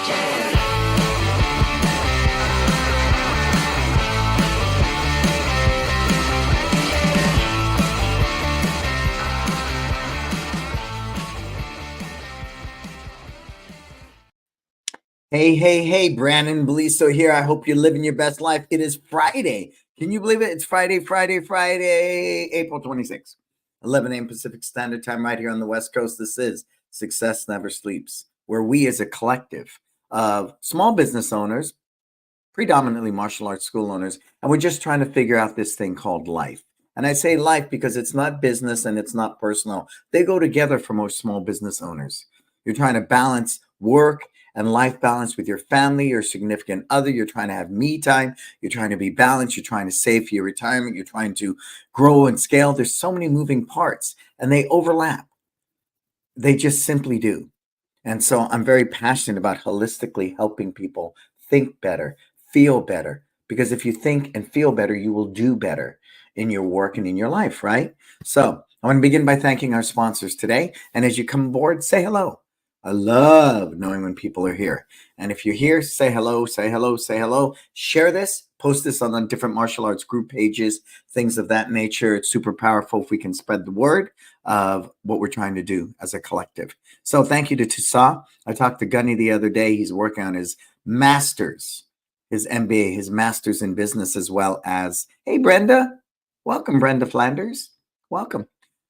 Hey, Brannon Beliso here. I hope you're living your best life. It is Friday. Can you believe it? It's Friday, April 26th, 11 a.m. Pacific Standard Time right here on the West Coast. This is Success Never Sleeps, where we as a collective of small business owners, predominantly martial arts school owners, and we're just trying to figure out this thing called life. And I say life because it's not business and it's not personal. They go together for most small business owners. You're trying to balance work and life balance with your family, your significant other. You're trying to have me time. You're trying to be balanced. You're trying to save for your retirement. You're trying to grow and scale. There's so many moving parts and they overlap. They just simply do. And so I'm very passionate about holistically helping people think better, feel better, because if you think and feel better, you will do better in your work and in your life, right? So I want to begin by thanking our sponsors today. And as you come aboard, say hello. I love knowing when people are here. And if you're here, say hello, say hello, say hello. Share this, post this on different martial arts group pages, things of that nature. It's super powerful if we can spread the word of what we're trying to do as a collective. So thank you to Tusa. I talked to Gunny the other day. He's working on his master's, his MBA, his master's in business, as well as, hey, Brenda. Welcome, Brenda Flanders. Welcome.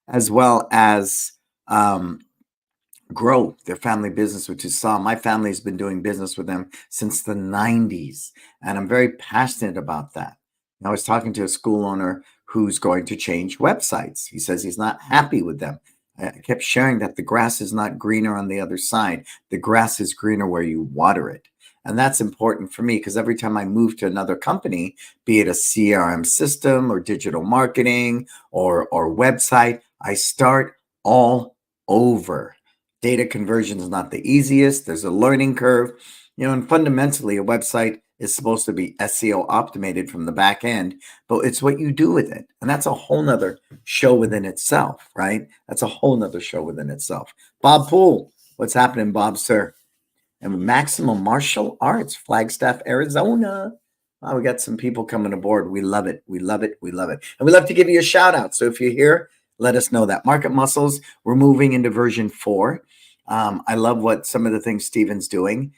As well as grow their family business, which is Saw. My family has been doing business with them since the 90s, and I'm very passionate about that. I was talking to a school owner who's going to change websites. He says he's not happy with them. I kept sharing that the grass is not greener on the other side. The grass is greener where you water it. And that's important for me because every time I move to another company, be it a CRM system or digital marketing or website, I start all over. Data conversion is not the easiest. There's a learning curve, and fundamentally a website is supposed to be SEO optimized from the back end, but it's what you do with it. And that's a whole nother show within itself, right? That's a whole nother show within itself. Bob Poole, what's happening, Bob, sir? And Maximum Martial Arts, Flagstaff, Arizona. Oh, we got some people coming aboard. We love it. We love it. We love it. And we love to give you a shout out. So if you're here, let us know that. Market Muscles, we're moving into version 4. I love what some of the things Steven's doing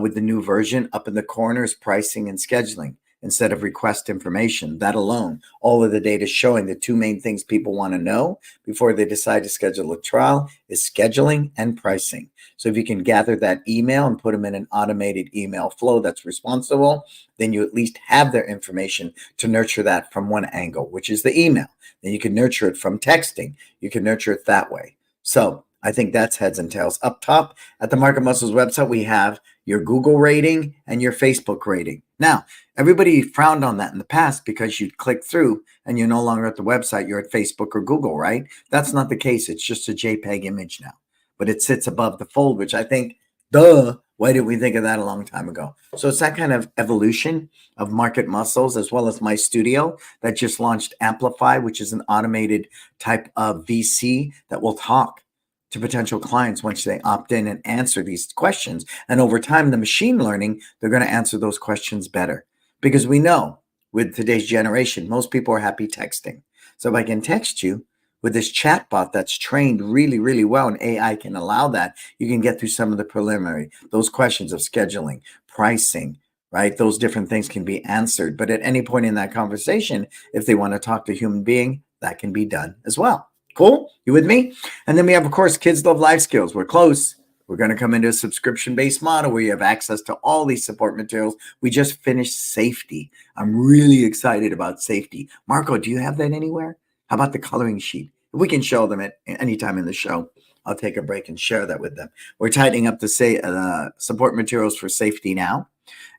with the new version. Up in the corner is pricing and scheduling instead of request information. That alone, all of the data showing the two main things people want to know before they decide to schedule a trial is scheduling and pricing. So if you can gather that email and put them in an automated email flow that's responsible, then you at least have their information to nurture that from one angle, which is the email. Then you can nurture it from texting. You can nurture it that way. So I think that's heads and tails. Up top at the Market Muscles website, we have your Google rating and your Facebook rating. Now, everybody frowned on that in the past because you'd click through and you're no longer at the website. You're at Facebook or Google, right? That's not the case. It's just a JPEG image now, but it sits above the fold, which I think, why did we think of that a long time ago? So it's that kind of evolution of Market Muscles, as well as my studio that just launched Amplify, which is an automated type of VC that will talk to potential clients once they opt in and answer these questions. And over time, the machine learning, they're going to answer those questions better. Because we know with today's generation, most people are happy texting. So if I can text you with this chatbot that's trained really, really well, and AI can allow that, you can get through some of the preliminary, those questions of scheduling, pricing, right? Those different things can be answered. But at any point in that conversation, if they want to talk to a human being, that can be done as well. Cool? You with me? And then we have, of course, Kids Love Life Skills. We're close. We're going to come into a subscription-based model where you have access to all these support materials. We just finished safety. I'm really excited about safety. Marco, do you have that anywhere? How about the coloring sheet? If we can show them at any time in the show, I'll take a break and share that with them. We're tightening up the support materials for safety now.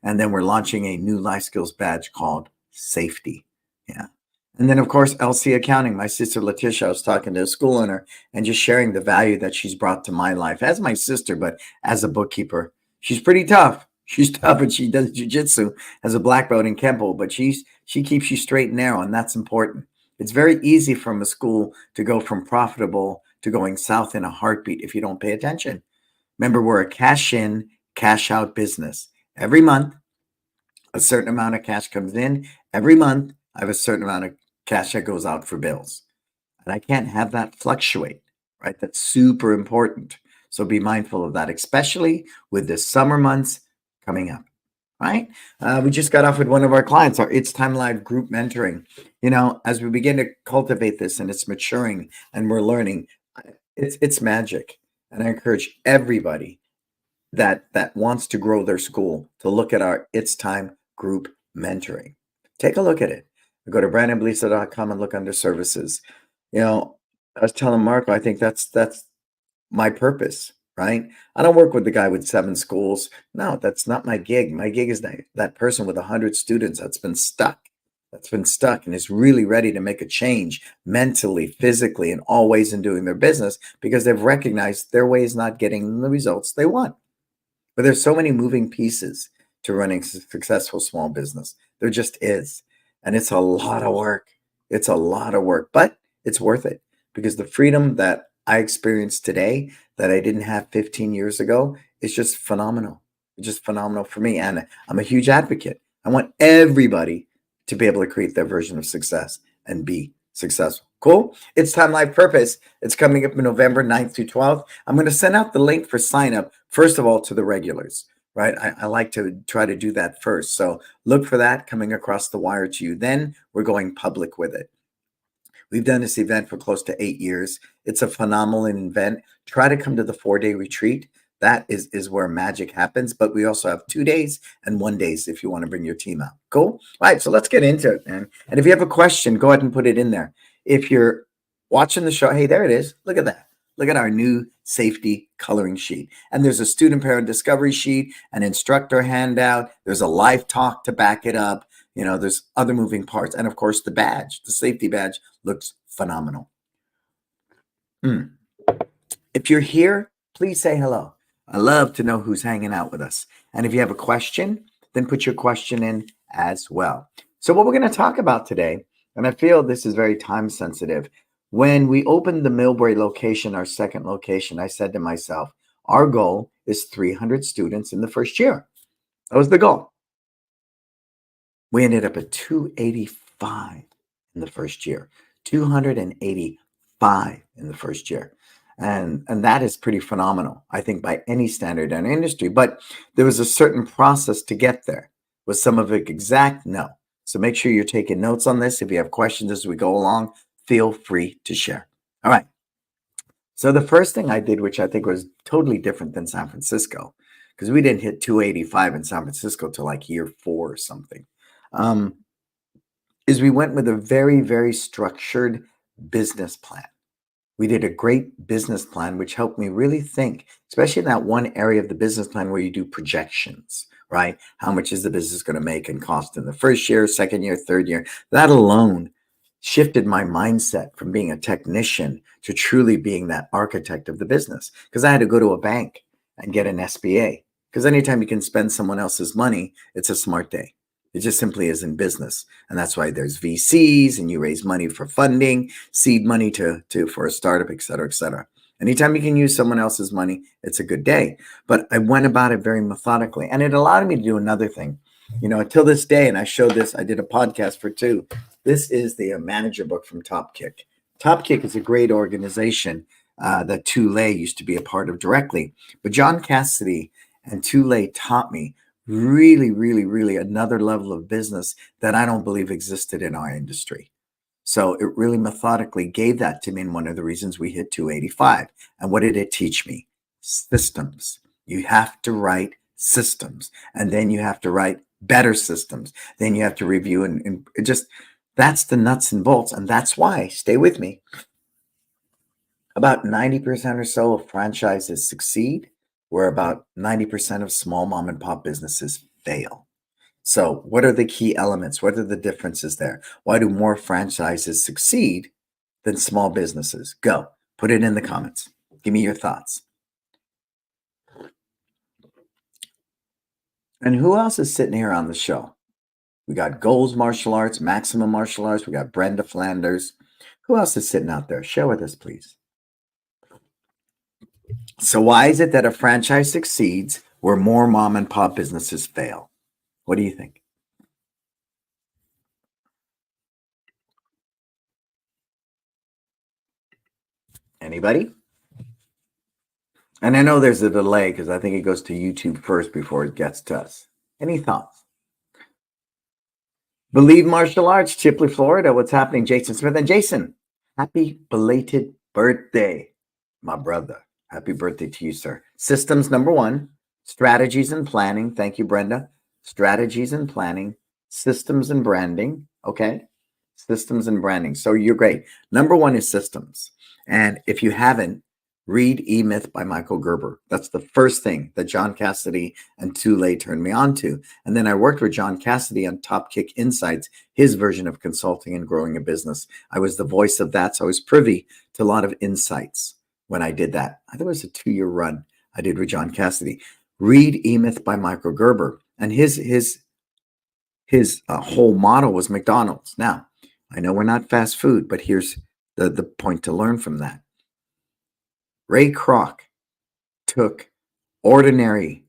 And then we're launching a new life skills badge called Safety. Yeah. And then, of course, LC Accounting. My sister Letitia, I was talking to a school owner and just sharing the value that she's brought to my life as my sister, but as a bookkeeper. She's pretty tough. She's tough, and she does jiu-jitsu as a black belt in Kempo, but she keeps you straight and narrow, and that's important. It's very easy from a school to go from profitable to going south in a heartbeat if you don't pay attention. Remember, we're a cash in, cash out business. Every month, a certain amount of cash comes in. Every month, I have a certain amount of cash that goes out for bills. And I can't have that fluctuate, right? That's super important. So be mindful of that, especially with the summer months coming up, right? We just got off with one of our clients, our It's Time Live group mentoring. As we begin to cultivate this and it's maturing and we're learning, it's magic. And I encourage everybody that wants to grow their school to look at our It's Time group mentoring. Take a look at it. Go to brandonbeliso.com and look under services. I was telling Marco, I think that's my purpose, right? I don't work with the guy with 7 schools. No, that's not my gig. My gig is that person with 100 students that's been stuck and is really ready to make a change mentally, physically, in all ways in doing their business because they've recognized their way is not getting the results they want. But there's so many moving pieces to running successful small business. There just is. And it's a lot of work. It's a lot of work, but it's worth it because the freedom that I experience today that I didn't have 15 years ago is just phenomenal. It's just phenomenal for me. And I'm a huge advocate. I want everybody to be able to create their version of success and be successful. Cool. It's Time Life Purpose. It's coming up in November 9th through 12th. I'm going to send out the link for sign up, first of all, to the regulars, right? I like to try to do that first. So look for that coming across the wire to you. Then we're going public with it. We've done this event for close to 8 years. It's a phenomenal event. Try to come to the 4-day retreat. That is where magic happens. But we also have 2 days and 1 days if you want to bring your team out. Cool? All right, so let's get into it, man. And if you have a question, go ahead and put it in there. If you're watching the show, hey, there it is. Look at that. Look at our new safety coloring sheet. And there's a student parent discovery sheet, an instructor handout. There's a live talk to back it up. There's other moving parts. And of course, the badge, the safety badge looks phenomenal. If you're here, please say hello. I love to know who's hanging out with us. And if you have a question, then put your question in as well. So what we're going to talk about today, and I feel this is very time sensitive. When we opened the Millbrae location, our second location, I said to myself, our goal is 300 students in the first year. That was the goal. We ended up at 285 in the first year, 285 in the first year. And that is pretty phenomenal, I think, by any standard in our industry. But there was a certain process to get there. Was some of it exact? No. So make sure you're taking notes on this. If you have questions as we go along, feel free to share. All right. So the first thing I did, which I think was totally different than San Francisco, because we didn't hit 285 in San Francisco till like year 4 or something, is we went with a very, very structured business plan. We did a great business plan, which helped me really think, especially in that one area of the business plan where you do projections, right? How much is the business going to make and cost in the first year, second year, third year? That alone shifted my mindset from being a technician to truly being that architect of the business, because I had to go to a bank and get an SBA, because anytime you can spend someone else's money, it's a smart day. It just simply is in business. And that's why there's VCs and you raise money for funding, seed money for a startup, et cetera, et cetera. Anytime you can use someone else's money, it's a good day. But I went about it very methodically. And it allowed me to do another thing. Until this day, and I showed this, I did a podcast for 2. This is the manager book from Top Kick. Top Kick is a great organization that Tulay used to be a part of directly. But John Cassidy and Tulay taught me really, really, really another level of business that I don't believe existed in our industry. So it really methodically gave that to me, and one of the reasons we hit 285. And what did it teach me? Systems. You have to write systems, and then you have to write better systems. Then you have to review, and it just, that's the nuts and bolts. And that's why, stay with me, about 90% or so of franchises succeed, where about 90% of small mom and pop businesses fail. So what are the key elements? What are the differences there? Why do more franchises succeed than small businesses? Go, put it in the comments. Give me your thoughts. And who else is sitting here on the show? We got Goals Martial Arts, Maximum Martial Arts. We got Brenda Flanders. Who else is sitting out there? Share with us, please. So why is it that a franchise succeeds where more mom and pop businesses fail. What do you think? Anybody? And I know there's a delay because I think it goes to YouTube first before it gets to us. Any thoughts? Believe Martial Arts, Chipley, Florida. What's happening, Jason Smith? And Jason, happy belated birthday, my brother. Happy birthday to you, sir. Systems number one, strategies and planning. Thank you, Brenda. Strategies and planning, systems and branding. Okay. Systems and branding. So you're great. Number one is systems. And if you haven't, read E Myth by Michael Gerber. That's the first thing that John Cassidy and Tule turned me on to. And then I worked with John Cassidy on Top Kick Insights, his version of consulting and growing a business. I was the voice of that. So I was privy to a lot of insights when I did that. I think it was a 2-year run I did with John Cassidy. Read E Myth by Michael Gerber. And his whole model was McDonald's. Now, I know we're not fast food, but here's the point to learn from that. Ray Kroc took ordinary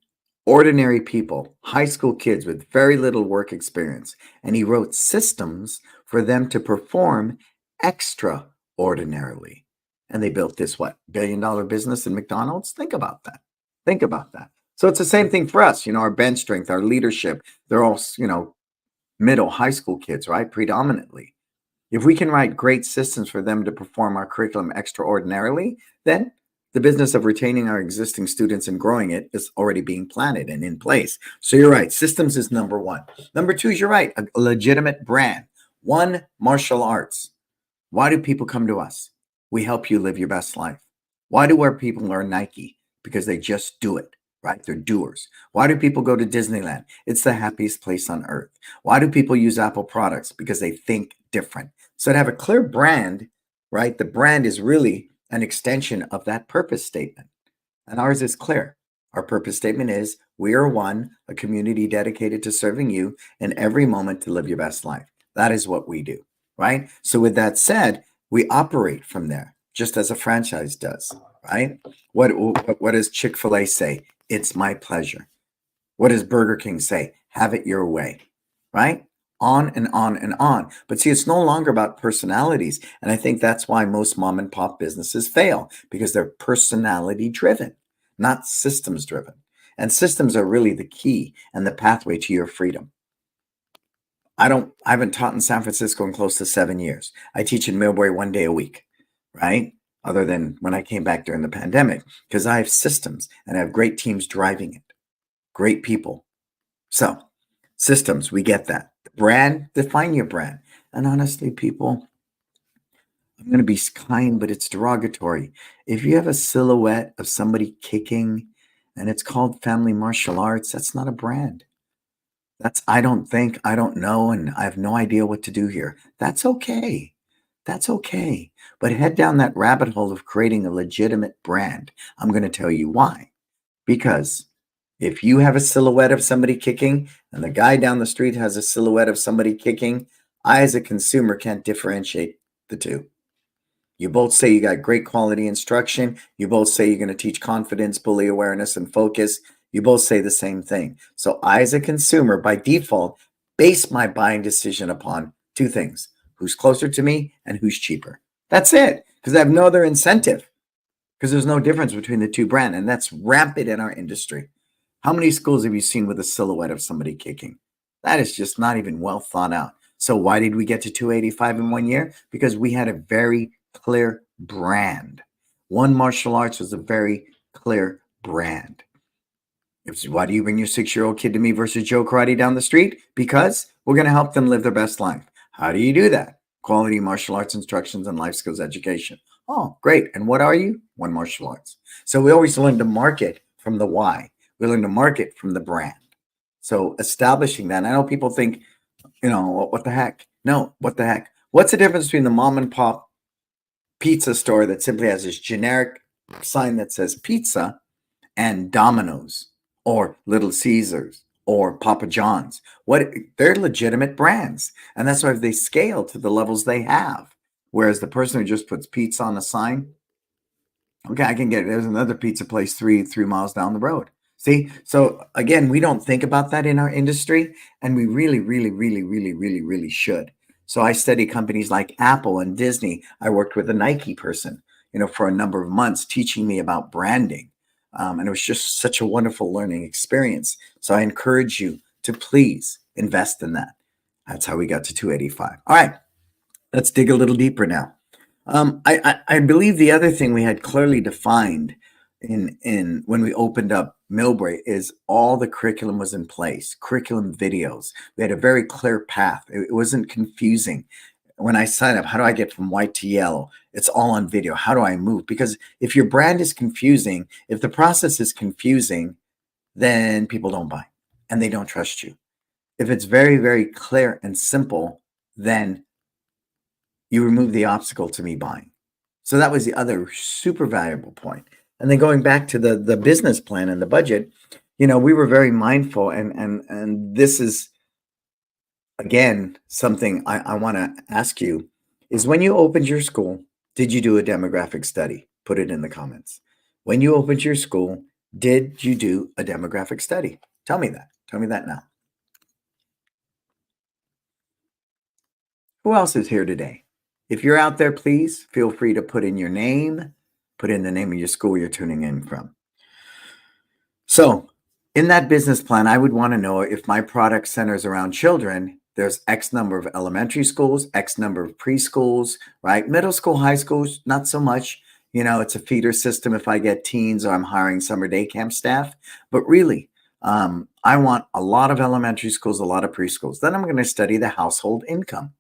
people, high school kids with very little work experience, and he wrote systems for them to perform extraordinarily. And they built this, billion-dollar business in McDonald's? Think about that. Think about that. So it's the same thing for us. Our bench strength, our leadership, they're all, middle high school kids, right? Predominantly. If we can write great systems for them to perform our curriculum extraordinarily, then the business of retaining our existing students and growing it is already being planted and in place. So you're right. Systems is number one. Number two is you're right. A legitimate brand. One, martial arts. Why do people come to us? We help you live your best life. Why do our people learn Nike? Because they just do it, right? They're doers. Why do people go to Disneyland? It's the happiest place on earth. Why do people use Apple products? Because they think different. So to have a clear brand, right? The brand is really an extension of that purpose statement. And ours is clear. Our purpose statement is we are one, a community dedicated to serving you in every moment to live your best life. That is what we do, right? So with that said, we operate from there, just as a franchise does, right? What does Chick-fil-A say? It's my pleasure. What does Burger King say? Have it your way, right? On and on and on. But see, it's no longer about personalities. And I think that's why most mom and pop businesses fail, because they're personality driven, not systems driven. And systems are really the key and the pathway to your freedom. I haven't taught in San Francisco in close to 7 years. I teach in Millbury 1 day a week, right? Other than when I came back during the pandemic, because I have systems and I have great teams driving it, great people. So systems, we get that. Brand, define your brand. And honestly, people, I'm going to be kind, but it's derogatory. If you have a silhouette of somebody kicking and it's called family martial arts, that's not a brand. That's, I don't think, I don't know, and I have no idea what to do here. That's okay. That's okay. But head down that rabbit hole of creating a legitimate brand. I'm going to tell you why. Because if you have a silhouette of somebody kicking and the guy down the street has a silhouette of somebody kicking, I, as a consumer, can't differentiate the two. You both say you got great quality instruction. You both say you're going to teach confidence, bully awareness, and focus. You both say the same thing. So I, as a consumer, by default, base my buying decision upon two things: who's closer to me and who's cheaper. That's it, because I have no other incentive, because there's no difference between the two brands, and that's rampant in our industry. How many schools have you seen with a silhouette of somebody kicking? That is just not even well thought out. So why did we get to 285 in 1 year? Because we had a very clear brand. One Martial Arts was a very clear brand. Why do you bring your 6-year-old kid to me versus Joe Karate down the street? Because we're going to help them live their best life. How do you do that? Quality martial arts instructions and life skills education. Oh, great. And what are you? One Martial Arts. So we always learn to market from the why. We learn to market from the brand. So establishing that, I know people think, what the heck? No, what the heck? What's the difference between the mom and pop pizza store that simply has this generic sign that says pizza and Domino's or Little Caesars or Papa John's? They're legitimate brands. And that's why they scale to the levels they have. Whereas the person who just puts pizza on a sign, okay, I can get it. There's another pizza place three miles down the road. See, so again, we don't think about that in our industry, and we really, really, really, really, really, really should. So I study companies like Apple and Disney. I worked with a Nike person, for a number of months, teaching me about branding, and it was just such a wonderful learning experience. So I encourage you to please invest in that. That's how we got to 285. All right, let's dig a little deeper now. I believe the other thing we had clearly defined in when we opened up Millbrae is all the curriculum was in place, curriculum videos. We had a very clear path. It wasn't confusing. When I sign up, how do I get from white to yellow? It's all on video. How do I move? Because if your brand is confusing, if the process is confusing, then people don't buy and they don't trust you. If it's very, very clear and simple, then you remove the obstacle to me buying. So that was the other super valuable point. And then going back to the business plan and the budget, we were very mindful, and this is again something I want to ask you is when you opened your school, did you do a demographic study? Put it in the comments. When you opened your school, did you do a demographic study? Tell me that. Tell me that now. Who else is here today? If you're out there, please feel free to put in your name, put in the name of your school you're tuning in from. So, in that business plan, I would want to know if my product centers around children, there's X number of elementary schools, X number of preschools, right? Middle school, high schools, not so much. It's a feeder system if I get teens or I'm hiring summer day camp staff. But really, I want a lot of elementary schools, a lot of preschools. Then I'm going to study the household income,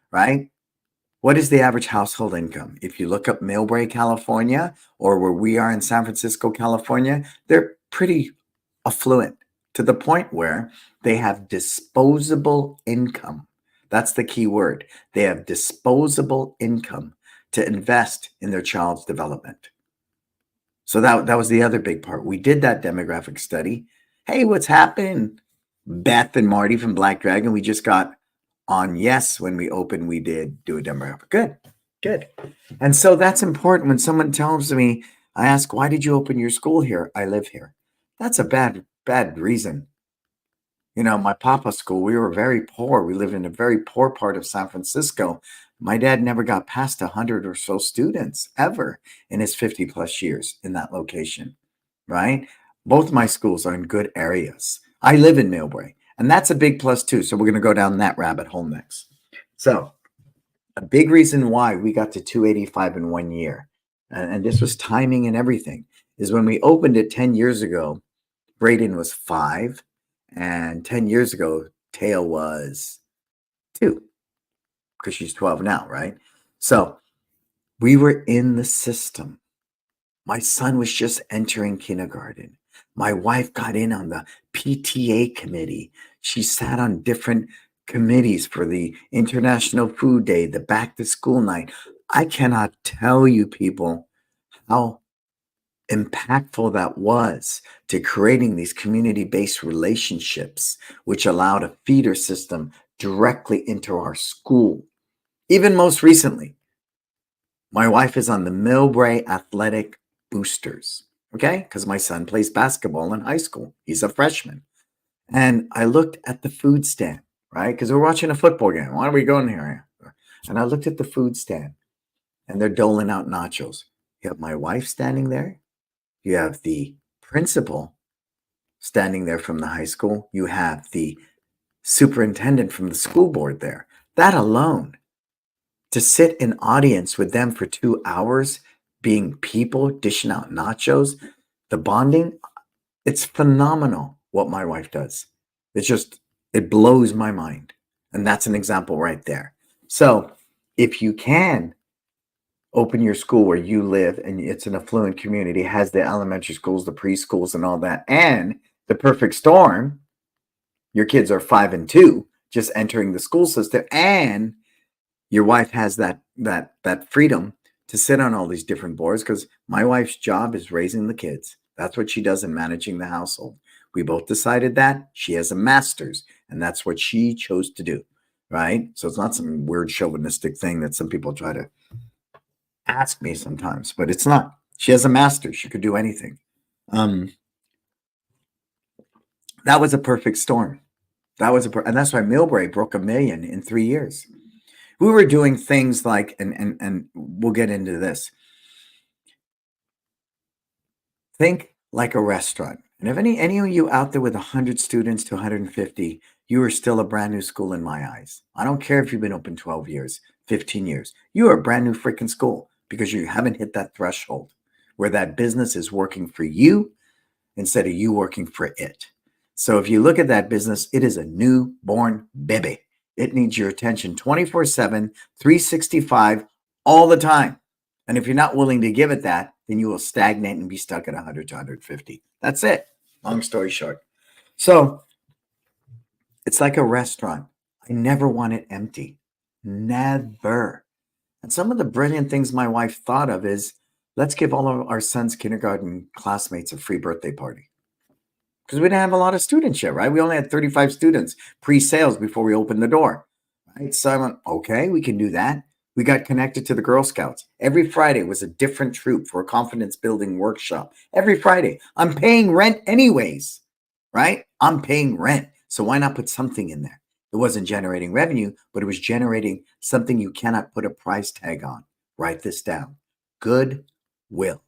right? What is the average household income? If you look up Millbrae, California, or where we are in San Francisco, California, they're pretty affluent to the point where they have disposable income. That's the key word. They have disposable income to invest in their child's development. So that was the other big part. We did that demographic study. Hey, what's happened? Beth and Marty from Black Dragon, we just got on yes when we opened, we did do a demographic. Good. And so that's important. When someone tells me, I ask, why did you open your school here? I live here. That's a bad reason. My papa's school, we were very poor. We lived in a very poor part of San Francisco. My dad never got past 100 or so students ever in his 50 plus years in that location, right? Both my schools are in good areas. I live in Millbrae. And that's a big plus too. So we're going to go down that rabbit hole next. So a big reason why we got to 285 in 1 year, and this was timing and everything, is when we opened it 10 years ago, Braden was 5. And 10 years ago, Tail was 2 because she's 12 now, right? So we were in the system. My son was just entering kindergarten. My wife got in on the PTA committee. She sat on different committees for the International Food Day, the back to school night. I cannot tell you, people, how impactful that was to creating these community-based relationships, which allowed a feeder system directly into our school. Even most recently, my wife is on the Millbrae Athletic Boosters, okay? Because my son plays basketball in high school. He's a freshman. And I looked at the food stand, right? Because we're watching a football game. Why are we going here? And I looked at the food stand, and they're doling out nachos. You have my wife standing there. You have the principal standing there from the high school. You have the superintendent from the school board there. That alone, to sit in audience with them for 2 hours, being people, dishing out nachos, the bonding, it's phenomenal what my wife does. It blows my mind. And that's an example right there. So if you can open your school where you live and it's an affluent community, has the elementary schools, the preschools and all that, and the perfect storm, your kids are 5 and 2, just entering the school system, and your wife has that freedom to sit on all these different boards, because my wife's job is raising the kids. That's what she does in managing the household. We both decided that. She has a master's, and that's what she chose to do, right? So it's not some weird chauvinistic thing that some people try to ask me sometimes, but it's not. She has a master's. She could do anything. That was a perfect storm. And that's why Millbrae broke 1 million in 3 years. We were doing things like, and we'll get into this. Think like a restaurant. And if any of you out there with 100 students to 150, you are still a brand new school in my eyes. I don't care if you've been open 12 years, 15 years. You are a brand new freaking school because you haven't hit that threshold where that business is working for you instead of you working for it. So if you look at that business, it is a newborn baby. It needs your attention 24/7, 365, all the time. And if you're not willing to give it that, then you will stagnate and be stuck at 100 to 150. That's it. Long story short. So it's like a restaurant. I never want it empty. Never. And some of the brilliant things my wife thought of is let's give all of our son's kindergarten classmates a free birthday party. Because we didn't have a lot of students yet, right? We only had 35 students pre-sales before we opened the door, right? So I went, okay, we can do that. We got connected to the Girl Scouts. Every Friday was a different troop for a confidence building workshop. Every Friday. I'm paying rent anyways, right? I'm paying rent. So why not put something in there? It wasn't generating revenue, but it was generating something you cannot put a price tag on. Write this down. Goodwill.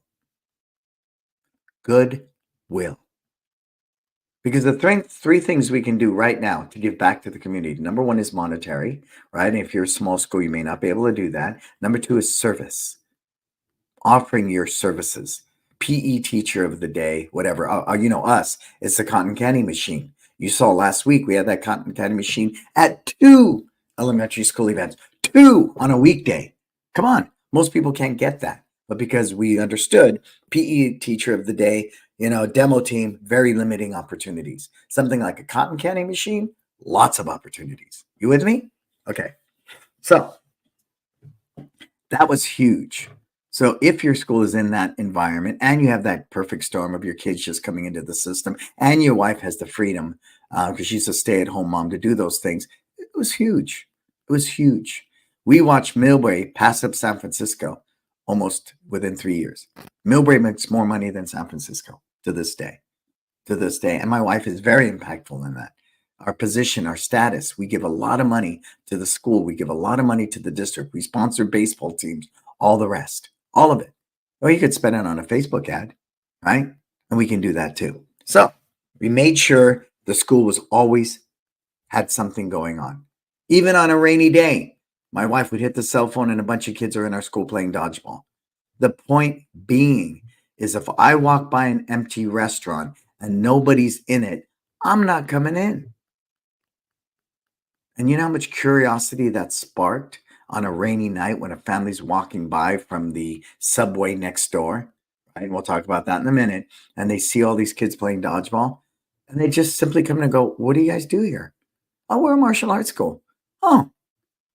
Goodwill. Because the three things we can do right now to give back to the community. Number one is monetary, right? And if you're a small school, you may not be able to do that. Number two is service, offering your services. PE teacher of the day, whatever. Us, it's the cotton candy machine. You saw last week we had that cotton candy machine at 2 elementary school events, 2 on a weekday. Come on, most people can't get that. But because we understood PE teacher of the day, demo team, very limiting opportunities. Something like a cotton candy machine, lots of opportunities. You with me? Okay. So that was huge. So if your school is in that environment and you have that perfect storm of your kids just coming into the system and your wife has the freedom because she's a stay-at-home mom to do those things, it was huge. It was huge. We watched Millbrae pass up San Francisco almost within 3 years. Millbrae makes more money than San Francisco to this day. And my wife is very impactful in that. Our position, our status, we give a lot of money to the school. We give a lot of money to the district. We sponsor baseball teams, all the rest, all of it. Or you could spend it on a Facebook ad, right? And we can do that too. So we made sure the school was always had something going on. Even on a rainy day, my wife would hit the cell phone and a bunch of kids are in our school playing dodgeball. The point being is if I walk by an empty restaurant and nobody's in it, I'm not coming in. And you know how much curiosity that sparked on a rainy night when a family's walking by from the subway next door, right? And we'll talk about that in a minute. And they see all these kids playing dodgeball and they just simply come in and go, what do you guys do here? Oh, we're a martial arts school. Oh,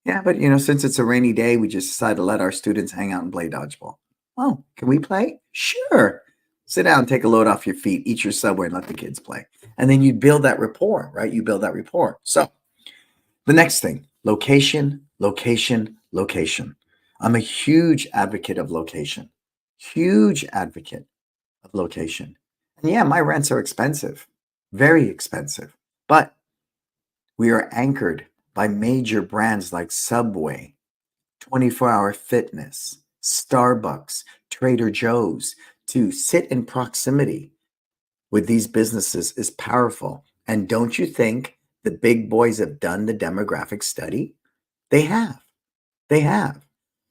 yeah, but since it's a rainy day, we just decided to let our students hang out and play dodgeball. Oh, can we play? Sure. Sit down, take a load off your feet, eat your Subway, and let the kids play. And then you build that rapport, right? You build that rapport. So the next thing, location, location, location. I'm a huge advocate of location. Huge advocate of location. And yeah, my rents are expensive, very expensive. But we are anchored by major brands like Subway, 24-Hour Fitness, Starbucks, Trader Joe's. To sit in proximity with these businesses is powerful. And don't you think the big boys have done the demographic study? They have. They have.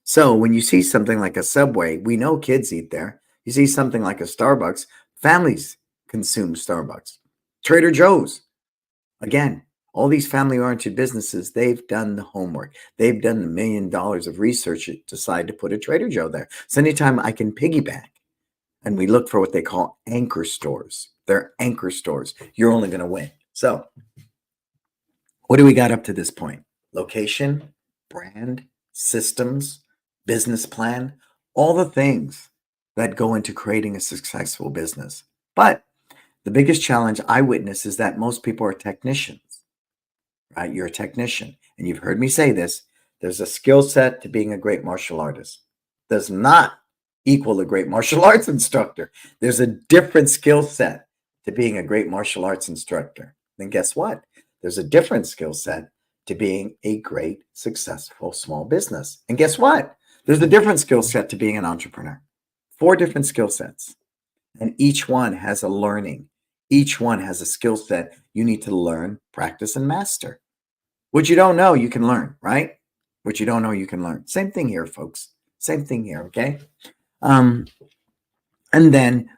So when you see something like a Subway, we know kids eat there. You see something like a Starbucks, families consume Starbucks. Trader Joe's, again, all these family-oriented businesses, they've done the homework. They've done the $1 million of research to decide to put a Trader Joe there. So anytime I can piggyback, and we look for what they call anchor stores. They're anchor stores. You're only going to win. So what do we got up to this point? Location, brand, systems, business plan, all the things that go into creating a successful business. But the biggest challenge I witness is that most people are technicians, right? You're a technician. And you've heard me say this. There's a skill set to being a great martial artist. Does not equal a great martial arts instructor. There's a different skill set to being a great martial arts instructor. Then guess what? There's a different skill set to being a great, successful small business. And guess what? There's a different skill set to being an entrepreneur. Four different skill sets. And each one has a learning. Each one has a skill set you need to learn, practice, and master. What you don't know, you can learn, right? What you don't know, you can learn. Same thing here, folks. Same thing here, okay? Um, and then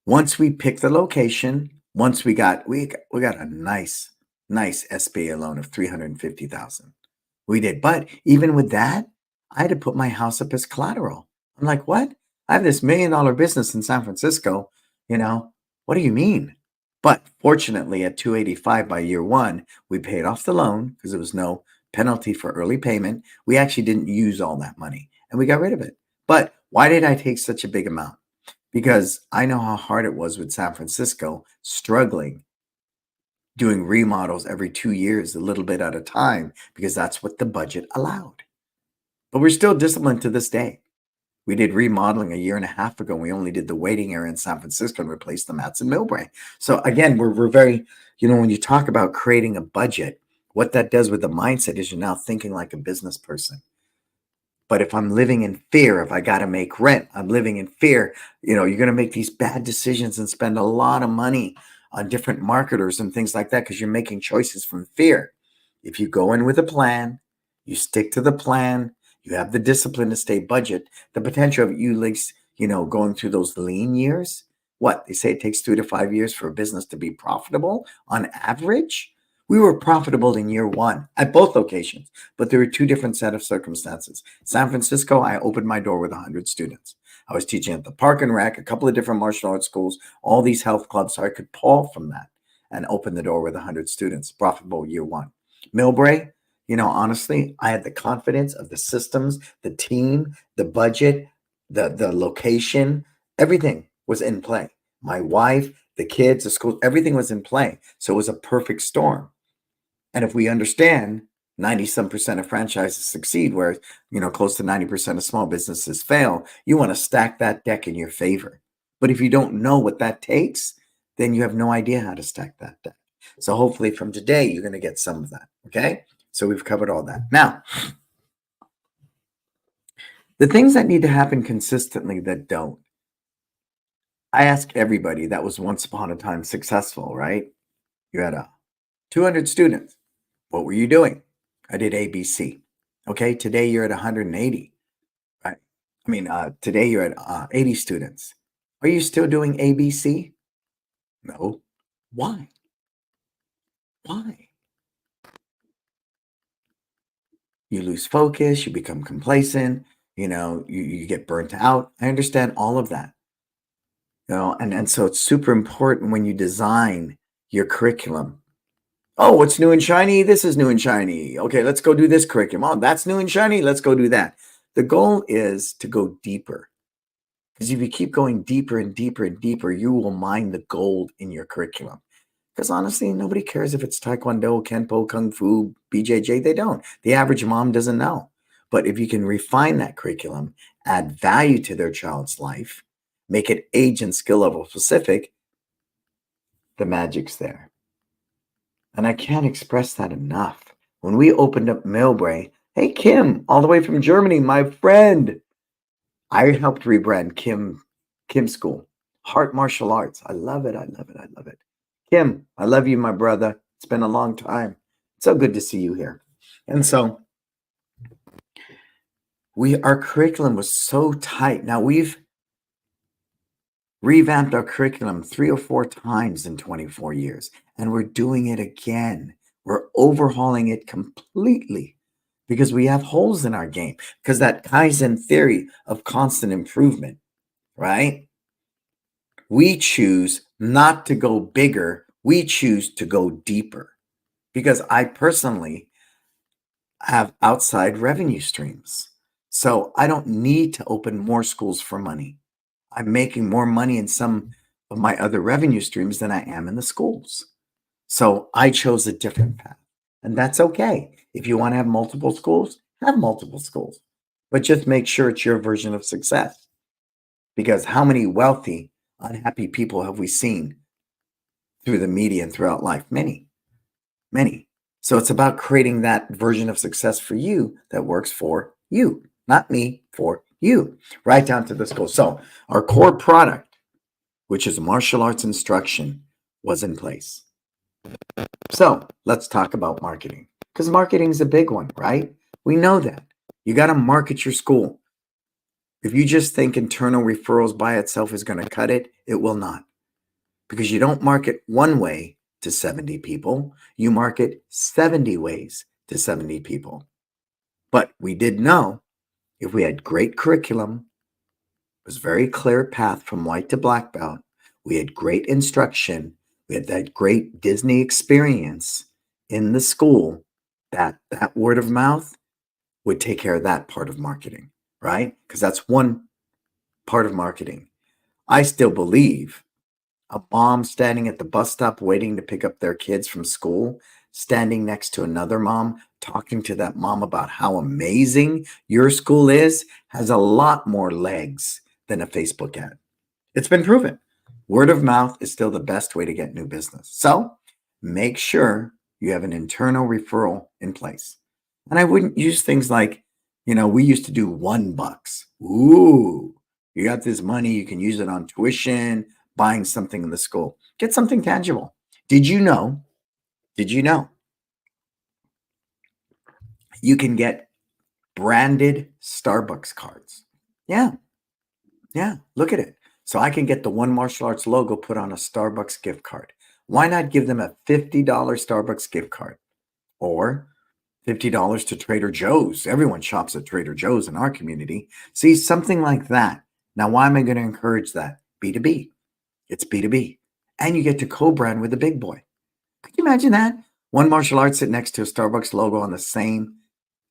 once we pick the location, once we got a nice SBA loan of 350,000. We did. But even with that, I had to put my house up as collateral. I'm like, what? I have this $1 million business in San Francisco. What do you mean? But fortunately, at 285 by year one, we paid off the loan because there was no penalty for early payment. We actually didn't use all that money and we got rid of it. But why did I take such a big amount? Because I know how hard it was with San Francisco struggling, doing remodels every 2 years, a little bit at a time, because that's what the budget allowed. But we're still disciplined to this day. We did remodeling a year and a half ago. And we only did the waiting area in San Francisco and replaced the mats in Millbrae. So again, we're very, when you talk about creating a budget, what that does with the mindset is you're now thinking like a business person. But if I'm living in fear, if I got to make rent, I'm living in fear, you're going to make these bad decisions and spend a lot of money on different marketers and things like that because you're making choices from fear. If you go in with a plan, you stick to the plan, you have the discipline to stay budget, the potential of you, like, going through those lean years, what they say it takes 2 to 5 years for a business to be profitable on average. We were profitable in year one at both locations, but there were two different set of circumstances. San Francisco, I opened my door with 100 students. I was teaching at the Park and Rec, a couple of different martial arts schools, all these health clubs, so I could pull from that and open the door with 100 students, profitable year one. Millbrae, honestly, I had the confidence of the systems, the team, the budget, the location, everything was in play. My wife, the kids, the school, everything was in play. So it was a perfect storm. And if we understand 90% of franchises succeed, where, close to 90% of small businesses fail, you want to stack that deck in your favor. But if you don't know what that takes, then you have no idea how to stack that deck. So hopefully from today, you're going to get some of that. Okay. So we've covered all that. Now, the things that need to happen consistently that don't. I ask everybody that was once upon a time successful, right? You had 200 students. What were you doing? I did ABC. Okay, today you're at 180, right? Today you're at 80 students. Are you still doing ABC? No. Why? Why? You lose focus, you become complacent, you get burnt out. I understand all of that. And so it's super important when you design your curriculum. Oh, what's new and shiny? This is new and shiny. Okay, let's go do this curriculum. Oh, that's new and shiny. Let's go do that. The goal is to go deeper. Because if you keep going deeper and deeper and deeper, you will mine the gold in your curriculum. Because honestly, nobody cares if it's Taekwondo, Kenpo, Kung Fu, BJJ. They don't. The average mom doesn't know. But if you can refine that curriculum, add value to their child's life, make it age and skill level specific, the magic's there. And I can't express that enough. When we opened up Millbrae, hey, Kim, all the way from Germany, my friend. I helped rebrand Kim School, Heart Martial Arts. I love it. I love it. I love it. Kim, I love you, my brother. It's been a long time. It's so good to see you here. And so our curriculum was so tight. Now we've revamped our curriculum 3 or 4 times in 24 years, and we're doing it again. We're overhauling it completely because we have holes in our game, because that Kaizen theory of constant improvement, right? We choose not to go bigger. We choose to go deeper, because I personally have outside revenue streams. So I don't need to open more schools for money. I'm making more money in some of my other revenue streams than I am in the schools. So I chose a different path, and that's okay. If you want to have multiple schools, have multiple schools, but just make sure it's your version of success. Because how many wealthy, unhappy people have we seen through the media and throughout life. Many, many. So it's about creating that version of success for you that works for you, not me, for you, right down to this goal. So our core product, which is martial arts instruction, was in place. So let's talk about marketing, because marketing is a big one, right? We know that. You got to market your school. If you just think internal referrals by itself is going to cut it, it will not. Because you don't market one way to 70 people, you market 70 ways to 70 people. But we did know if we had great curriculum, it was very clear path from white to black belt, we had great instruction, we had that great Disney experience in the school, that word of mouth would take care of that part of marketing, right? Because that's one part of marketing. I still believe a mom standing at the bus stop waiting to pick up their kids from school, standing next to another mom, talking to that mom about how amazing your school is, has a lot more legs than a Facebook ad. It's been proven. Word of mouth is still the best way to get new business. So make sure you have an internal referral in place. And I wouldn't use things like, we used to do $1. Ooh, you got this money, you can use it on tuition, buying something in the school. Get something tangible. Did you know you can get branded Starbucks cards? Yeah. Look at it. So I can get the One Martial Arts logo put on a Starbucks gift card. Why not give them a $50 Starbucks gift card or $50 to Trader Joe's? Everyone shops at Trader Joe's in our community. See, something like that. Now, why am I going to encourage that? B2B. It's B2B. And you get to co-brand with the big boy. Could you imagine that? One Martial Arts sit next to a Starbucks logo on the same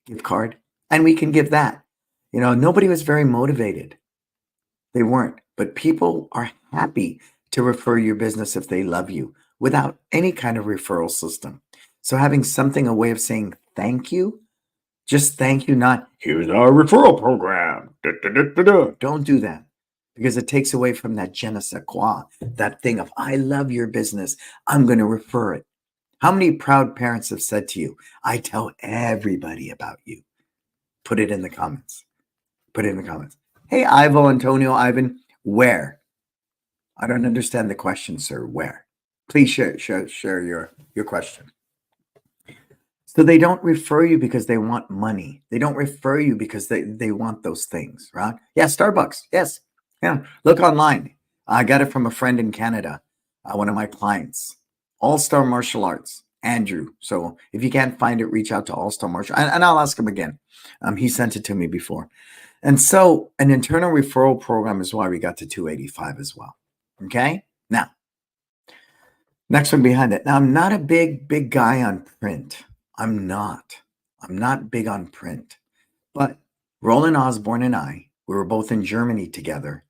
gift card. And we can give that. Nobody was very motivated. They weren't. But people are happy to refer your business if they love you without any kind of referral system. So having something, a way of saying thank you, just thank you, not here's our referral program. Da, da, da, da, da. Don't do that, because it takes away from that je ne sais quoi, that thing of I love your business, I'm going to refer it. How many proud parents have said to you, I tell everybody about you? Put it in the comments. Put it in the comments. Hey, Ivo, Antonio, Ivan, where? I don't understand the question, sir. Where? Please share your question. So they don't refer you because they want money. They don't refer you because they want those things, right? Yeah, Starbucks. Yes. Yeah. Look online. I got it from a friend in Canada, one of my clients. All Star Martial Arts, Andrew. So if you can't find it, reach out to All Star Martial, and I'll ask him again. He sent it to me before. And so an internal referral program is why we got to 285 as well. Okay. Now, next one behind it. Now, I'm not a big guy on print. I'm not big on print. But Roland Osborne and I, we were both in Germany together,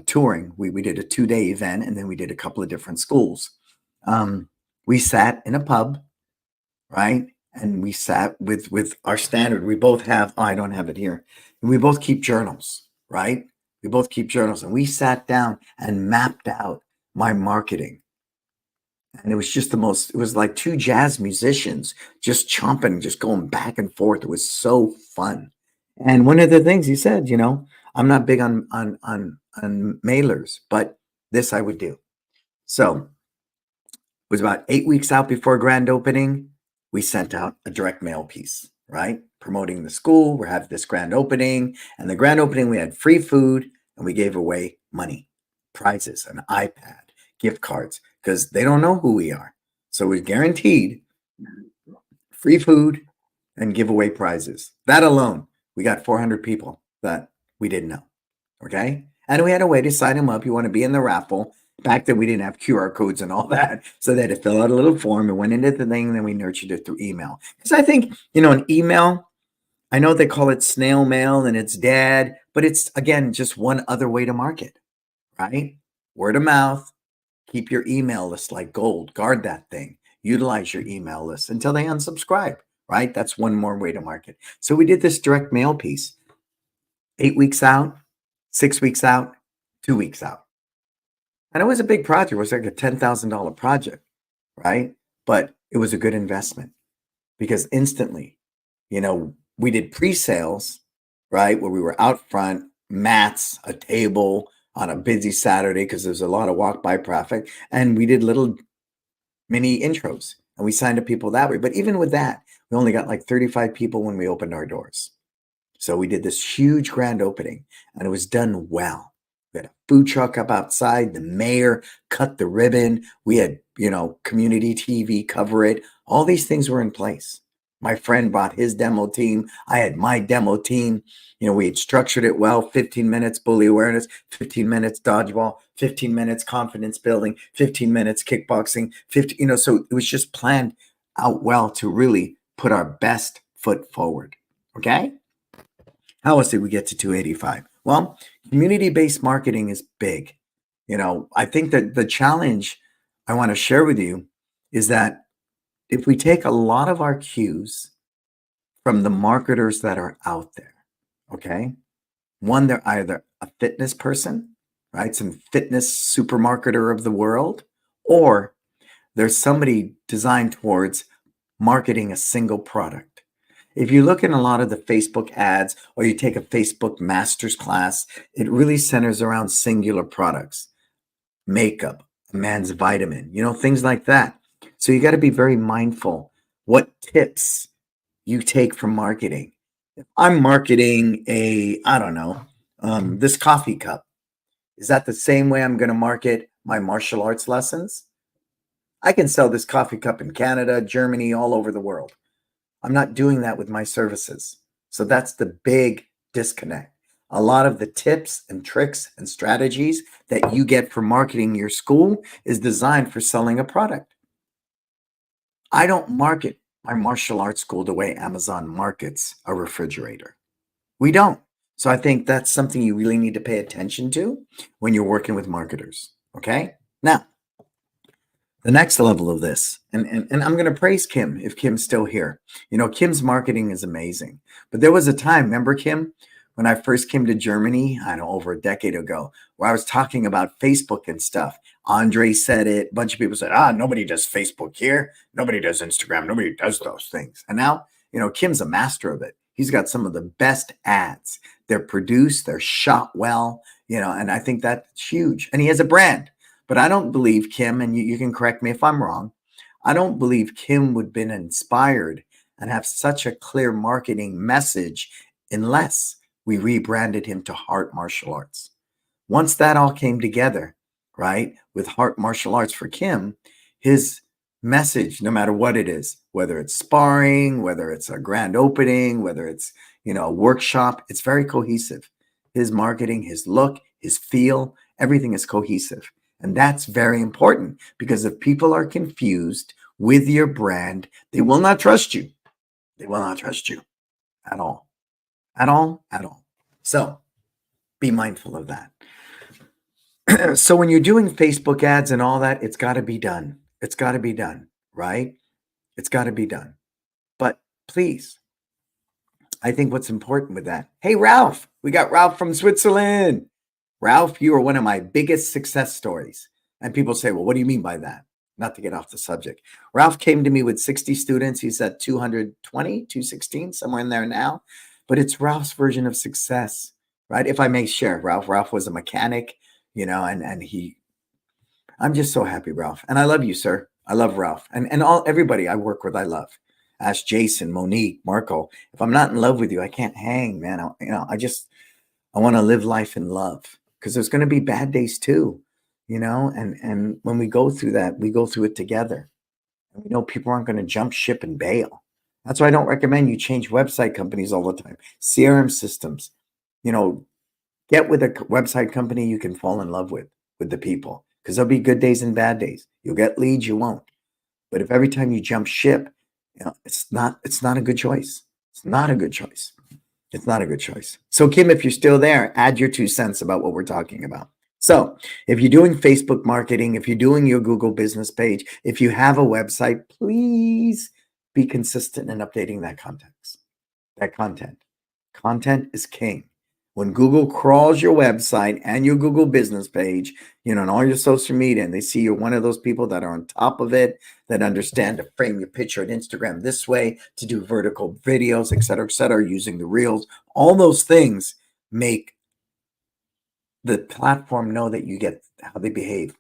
touring. We did a 2-day event, and then we did a couple of different schools. We sat in a pub, right? And we sat with our standard. We both have, I don't have it here. And we both keep journals, right? We both keep journals. And we sat down and mapped out my marketing. And it was just it was like two jazz musicians just chomping, just going back and forth. It was so fun. And one of the things he said, I'm not big on mailers, but this I would do. So it was about 8 weeks out before grand opening. We sent out a direct mail piece, right? Promoting the school. We have this grand opening. And the grand opening, we had free food and we gave away money, prizes, an iPad, gift cards, because they don't know who we are. So we're guaranteed free food and giveaway prizes. That alone, we got 400 people that we didn't know. Okay. And we had a way to sign them up. You want to be in the raffle. Back then, we didn't have QR codes and all that. So they had to fill out a little form and went into the thing. And then we nurtured it through email. Because I think, an email, I know they call it snail mail and it's dead, but it's, again, just one other way to market, right? Word of mouth. Keep your email list like gold. Guard that thing. Utilize your email list until they unsubscribe, right? That's one more way to market. So we did this direct mail piece. 8 weeks out, 6 weeks out, 2 weeks out. And it was a big project. It was like a $10,000 project, right? But it was a good investment because instantly, we did pre-sales, right? Where we were out front, mats, a table on a busy Saturday because there's a lot of walk by traffic. And we did little mini intros and we signed up people that way. But even with that, we only got like 35 people when we opened our doors. So we did this huge grand opening and it was done well. We had a food truck up outside. The mayor cut the ribbon. We had, community TV cover it. All these things were in place. My friend brought his demo team. I had my demo team. We had structured it well, 15 minutes bully awareness, 15 minutes dodgeball, 15 minutes confidence building, 15 minutes kickboxing, 50, so it was just planned out well to really put our best foot forward. Okay. How else did we get to 285? Well, community-based marketing is big. I think that the challenge I want to share with you is that if we take a lot of our cues from the marketers that are out there, okay? One, they're either a fitness person, right? Some fitness supermarketer of the world, or there's somebody designed towards marketing a single product. If you look in a lot of the Facebook ads or you take a Facebook master's class, it really centers around singular products, makeup, a man's vitamin, things like that. So you got to be very mindful what tips you take from marketing. If I'm marketing I don't know, this coffee cup, is that the same way I'm going to market my martial arts lessons? I can sell this coffee cup in Canada, Germany, all over the world. I'm not doing that with my services. So that's the big disconnect. A lot of the tips and tricks and strategies that you get for marketing your school is designed for selling a product. I don't market my martial arts school the way Amazon markets a refrigerator. We don't. So I think that's something you really need to pay attention to when you're working with marketers. Okay. Now, the next level of this, and I'm going to praise Kim if Kim's still here. Kim's marketing is amazing. But there was a time, remember, Kim, when I first came to Germany, I don't know, over a decade ago, where I was talking about Facebook and stuff. Andre said it. A bunch of people said, nobody does Facebook here. Nobody does Instagram. Nobody does those things. And now, Kim's a master of it. He's got some of the best ads. They're produced, they're shot well, and I think that's huge. And he has a brand. But I don't believe Kim, and you can correct me if I'm wrong, I don't believe Kim would have been inspired and have such a clear marketing message unless we rebranded him to Heart Martial Arts. Once that all came together, right, with Heart Martial Arts for Kim, his message, no matter what it is, whether it's sparring, whether it's a grand opening, whether it's, a workshop, it's very cohesive. His marketing, his look, his feel, everything is cohesive. And that's very important because if people are confused with your brand, they will not trust you. They will not trust you at all. At all, at all. So be mindful of that. So when you're doing Facebook ads and all that, it's got to be done. It's got to be done, right? It's got to be done. But please, I think what's important with that. Hey, Ralph, we got Ralph from Switzerland. Ralph, you are one of my biggest success stories. And people say, well, what do you mean by that? Not to get off the subject. Ralph came to me with 60 students. He's at 220, 216, somewhere in there now. But it's Ralph's version of success, right? If I may share, Ralph was a mechanic, and I'm just so happy, Ralph. And I love you, sir. I love Ralph. And everybody I work with, I love. Ask Jason, Monique, Marco. If I'm not in love with you, I can't hang, man. I want to live life in love because there's going to be bad days too, and when we go through that, we go through it together. And we know people aren't going to jump ship and bail. That's why I don't recommend you change website companies all the time. CRM systems, get with a website company you can fall in love with the people, because there'll be good days and bad days. You'll get leads, you won't. But if every time you jump ship, it's not a good choice. It's not a good choice. It's not a good choice. So Kim, if you're still there, add your 2 cents about what we're talking about. So if you're doing Facebook marketing, if you're doing your Google business page, if you have a website, please be consistent in updating that content. Content is king. When Google crawls your website and your Google business page, and all your social media, and they see you're one of those people that are on top of it, that understand to frame your picture at Instagram this way, to do vertical videos, et cetera, using the reels, all those things make the platform know that you get how they behave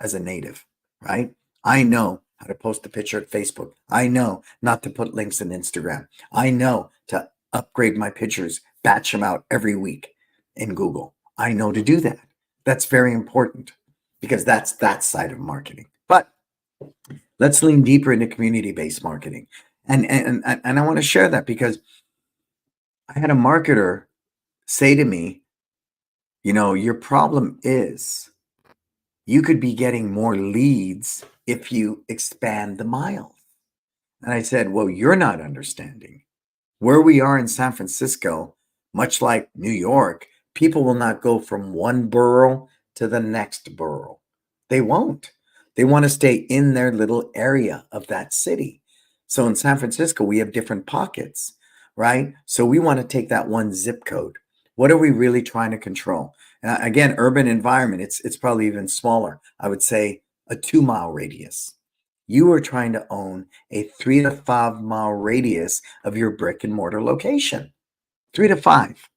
as a native, right? I know how to post a picture at Facebook. I know not to put links in Instagram. I know to upgrade my pictures, batch them out every week in Google. I know to do that. That's very important because that's that side of marketing. But let's lean deeper into community-based marketing. And I want to share that because I had a marketer say to me, your problem is you could be getting more leads if you expand the miles. And I said, well, you're not understanding. Where we are in San Francisco, much like New York, people will not go from one borough to the next borough. They won't. They want to stay in their little area of that city. So in San Francisco, we have different pockets, right? So we want to take that one zip code. What are we really trying to control? Again, urban environment, it's probably even smaller. I would say a 2-mile radius. You are trying to own a 3 to 5 mile radius of your brick and mortar location. 3 to 5.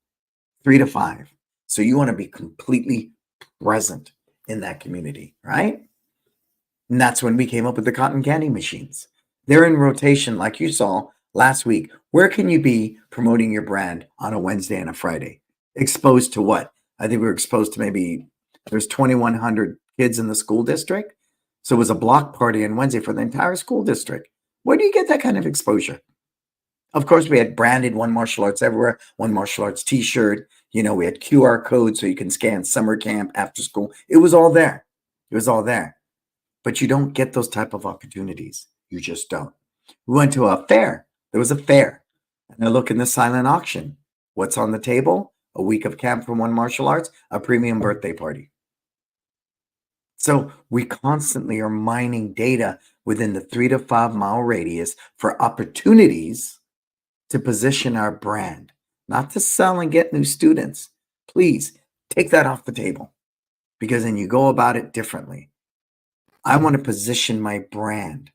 3 to 5. So you want to be completely present in that community, right? And that's when we came up with the cotton candy machines. They're in rotation, like you saw last week. Where can you be promoting your brand on a Wednesday and a Friday? Exposed to what? I think we were exposed to maybe there's 2,100 kids in the school district. So it was a block party on Wednesday for the entire school district. Where do you get that kind of exposure? Of course, we had branded One Martial Arts everywhere, One Martial Arts t-shirt. We had QR codes so you can scan summer camp, after school. It was all there. It was all there. But you don't get those type of opportunities. You just don't. We went to a fair. There was a fair. And I look in the silent auction. What's on the table? A week of camp from One Martial Arts, a premium birthday party. So we constantly are mining data within the 3 to 5 mile radius for opportunities to position our brand, not to sell and get new students. Please take that off the table because then you go about it differently. I want to position my brand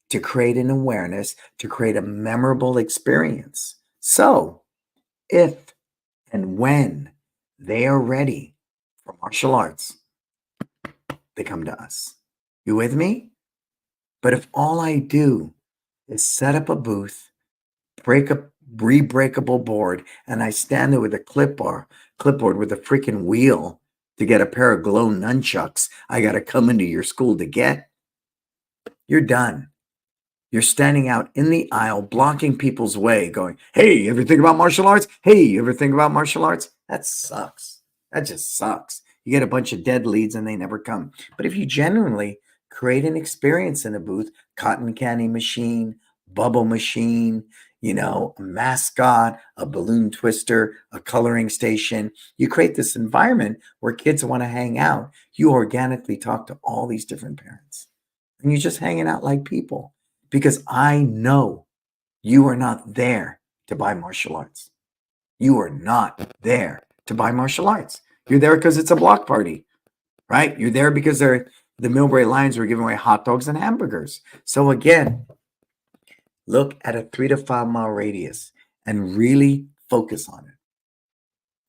to create an awareness, to create a memorable experience. So if and when they are ready for martial arts, they come to us. You with me? But if all I do is set up a booth, break a re-breakable board, and I stand there with a clipboard with a freaking wheel to get a pair of glow nunchucks I got to come into your school to get, you're done. You're standing out in the aisle, blocking people's way, going, hey, you ever think about martial arts? Hey, you ever think about martial arts? That sucks. That just sucks. You get a bunch of dead leads and they never come. But if you genuinely create an experience in a booth, cotton candy machine, bubble machine, a mascot, a balloon twister, a coloring station, you create this environment where kids want to hang out. You organically talk to all these different parents and you're just hanging out like people because I know you are not there to buy martial arts. You are not there to buy martial arts. You're there because it's a block party, right? You're there because the Millbrae Lions were giving away hot dogs and hamburgers. So again, look at a 3 to 5 mile radius and really focus on it.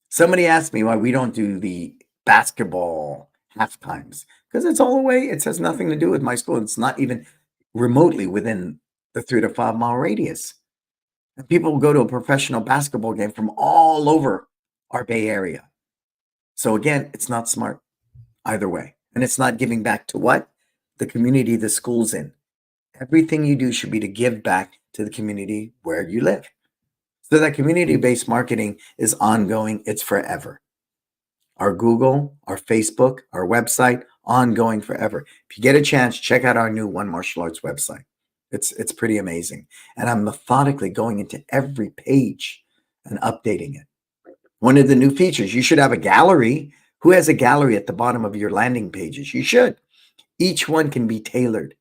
Somebody asked me why we don't do the basketball half times because it's all the way. It has nothing to do with my school. It's not even remotely within the 3 to 5 mile radius. And people will go to a professional basketball game from all over our Bay Area. So again, it's not smart either way. And it's not giving back to what? The community the school's in. Everything you do should be to give back to the community where you live. So that community-based marketing is ongoing. It's forever. Our Google, our Facebook, our website, ongoing forever. If you get a chance, check out our new One Martial Arts website. It's pretty amazing. And I'm methodically going into every page and updating it. One of the new features, you should have a gallery. Who has a gallery at the bottom of your landing pages? You should. Each one can be tailored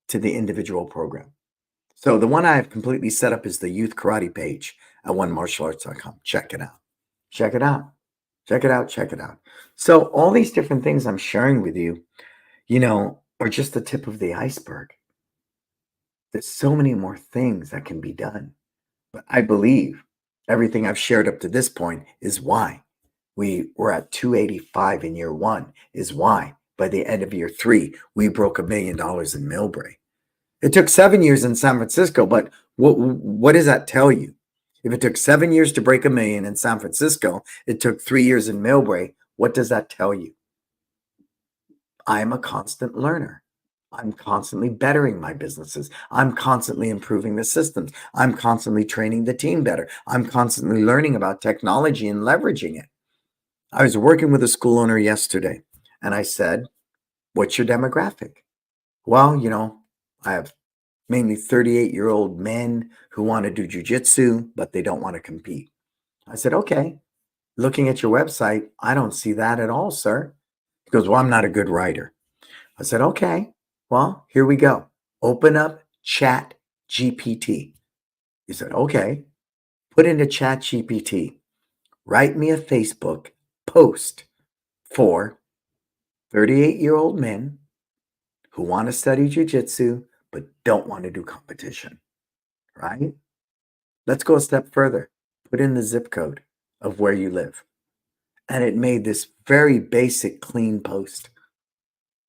to the individual program. So the one I have completely set up is the youth karate page at onemartialarts.com. Check it out. Check it out. Check it out. Check it out. So all these different things I'm sharing with you, are just the tip of the iceberg. There's so many more things that can be done. But I believe everything I've shared up to this point is why we were at 285 in year one, is why by the end of year three, we broke $1 million in Millbrae. It took 7 years in San Francisco, but what does that tell you? If it took 7 years to break 1 million in San Francisco, it took 3 years in Millbrae. What does that tell you? I'm a constant learner. I'm constantly bettering my businesses. I'm constantly improving the systems. I'm constantly training the team better. I'm constantly learning about technology and leveraging it. I was working with a school owner yesterday and I said, "What's your demographic?" Well, I have mainly 38-year-old men who want to do jujitsu, but they don't want to compete. I said, "Okay, looking at your website, I don't see that at all, sir." He goes, "Well, I'm not a good writer." I said, "Okay, well, here we go. Open up Chat GPT." He said, "Okay, put into Chat GPT, write me a Facebook post for 38-year-old men who want to study jujitsu but don't want to do competition," right? Let's go a step further. Put in the zip code of where you live. And it made this very basic, clean post.